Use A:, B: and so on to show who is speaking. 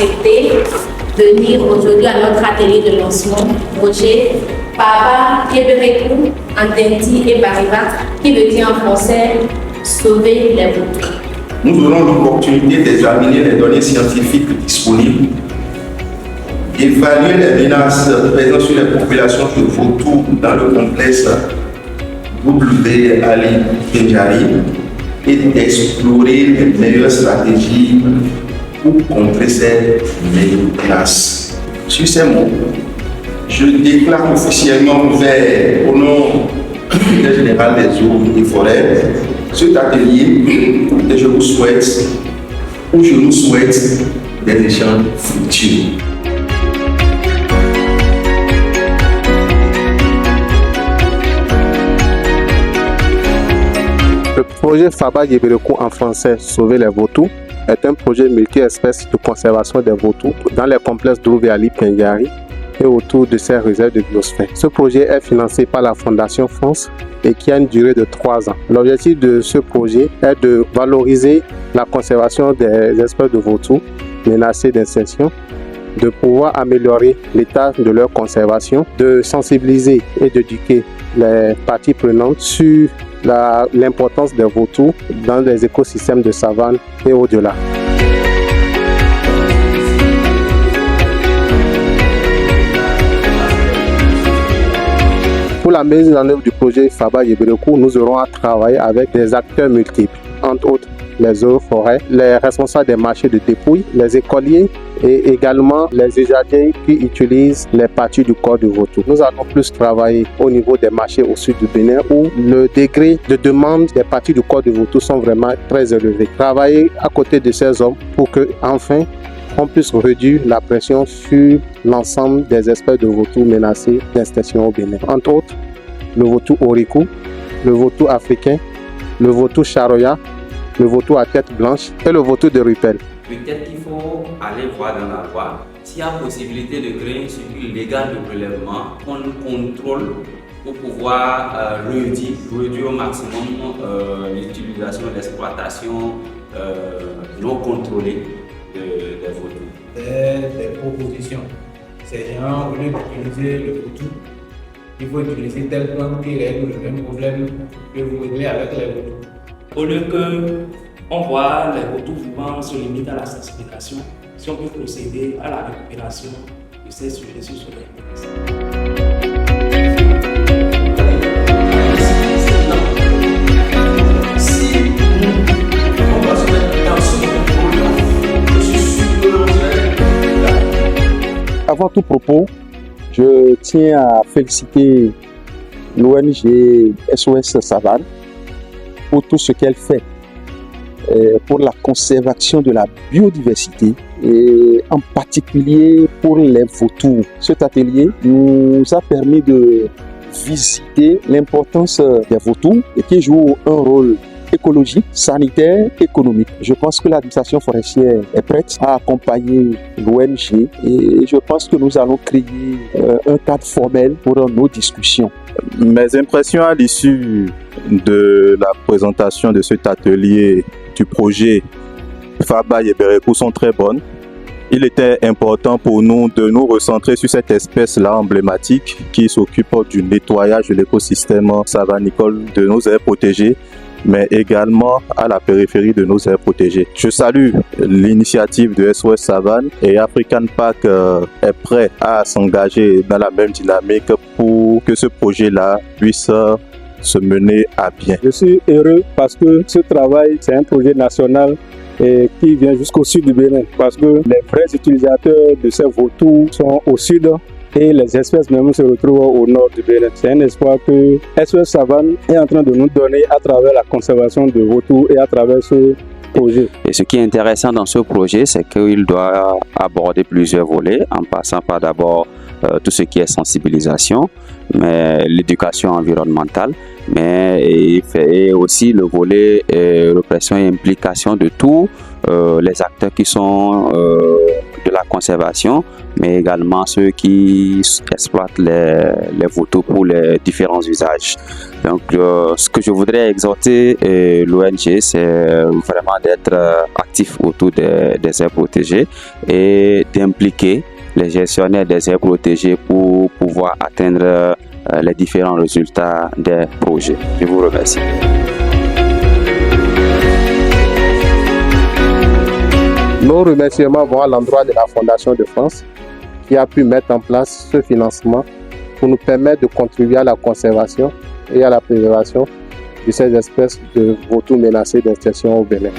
A: accepté de venir aujourd'hui à notre atelier de lancement, projet Papa Yeberekou, Antenti et Bariba, qui veut dire en français sauver les vautours.
B: Nous aurons l'opportunité d'examiner les données scientifiques disponibles, d'évaluer les menaces présentes sur les populations de vautours dans le complexe W. Ali Kenjari et d'explorer les meilleures stratégies pour contrer ces menaces. Sur ces mots, je déclare officiellement ouvert au nom du directeur général des eaux et forêts cet atelier et je nous souhaite des échanges fructueux.
C: Le projet Faba Yeberekou en français Sauver les vautours est un projet multi-espèces de conservation des vautours dans les complexes d'Ourouveli Pendiari et autour de ces réserves de biosphère. Ce projet est financé par la Fondation France et qui a une durée de 3 ans. L'objectif de ce projet est de valoriser la conservation des espèces de vautours menacées d'extinction, de pouvoir améliorer l'état de leur conservation, de sensibiliser et d'éduquer les parties prenantes sur l'importance des vautours dans les écosystèmes de savane et au-delà. Pour la mise en œuvre du projet Faba Yeberekou, nous aurons à travailler avec des acteurs multiples, entre autres les eaux forêts, les responsables des marchés de dépouilles, les écoliers et également les usagers qui utilisent les parties du corps de vautour. Nous allons plus travailler au niveau des marchés au sud du Bénin où le degré de demande des parties du corps de vautour sont vraiment très élevés. Travailler à côté de ces hommes pour que enfin on puisse réduire la pression sur l'ensemble des espèces de vautours menacées d'extinction au Bénin. Entre autres, le vautour orikou, le vautour africain, le vautour charoya, le vautour à tête blanche et le vautour de Rupel.
D: Peut-être qu'il faut aller voir dans la loi s'il y a possibilité de créer un circuit légal de prélèvement qu'on contrôle pour pouvoir réduire au maximum l'utilisation, l'exploitation non contrôlée des vautours.
E: Des propositions. C'est genre, au lieu d'utiliser le vautour, il faut utiliser tel plan qui règle le même problème que vous réglez avec les vautours.
F: Au lieu qu'on voit les vautours vivants se limiter à la sensibilisation, si on peut procéder à la récupération de ces sujets sur les
C: Avant tout propos, je tiens à féliciter l'ONG SOS Savane pour tout ce qu'elle fait pour la conservation de la biodiversité et en particulier pour les vautours. Cet atelier nous a permis de visiter l'importance des vautours et qui jouent un rôle écologique, sanitaire, économique. Je pense que l'administration forestière est prête à accompagner l'ONG et je pense que nous allons créer un cadre formel pour nos discussions.
G: Mes impressions à l'issue de la présentation de cet atelier du projet Faba Yeberekou sont très bonnes. Il était important pour nous de nous recentrer sur cette espèce-là emblématique qui s'occupe du nettoyage de l'écosystème savanicole de nos aires protégées, mais également à la périphérie de nos aires protégées. Je salue l'initiative de SOS Savane et African Park est prêt à s'engager dans la même dynamique pour que ce projet-là puisse se mener à bien.
C: Je suis heureux parce que ce travail, c'est un projet national et qui vient jusqu'au sud du Bénin parce que les vrais utilisateurs de ces vautours sont au sud et les espèces même se retrouvent au nord du Bénin. C'est un espoir que SOS Savane est en train de nous donner à travers la conservation de vautours et à travers ce projet.
H: Et ce qui est intéressant dans ce projet, c'est qu'il doit aborder plusieurs volets, en passant par d'abord tout ce qui est sensibilisation, mais l'éducation environnementale, mais il fait aussi le volet répression et implication de tous les acteurs qui sont de la conservation, mais également ceux qui exploitent les vautours pour les différents usages. Donc, ce que je voudrais exhorter l'ONG, c'est vraiment d'être actif autour des aires protégées et d'impliquer les gestionnaires des aires protégées pour pouvoir atteindre les différents résultats des projets. Je vous remercie.
C: Nos remerciements vont à l'endroit de la Fondation de France qui a pu mettre en place ce financement pour nous permettre de contribuer à la conservation et à la préservation de ces espèces de vautours menacés d'extinction au Bénin.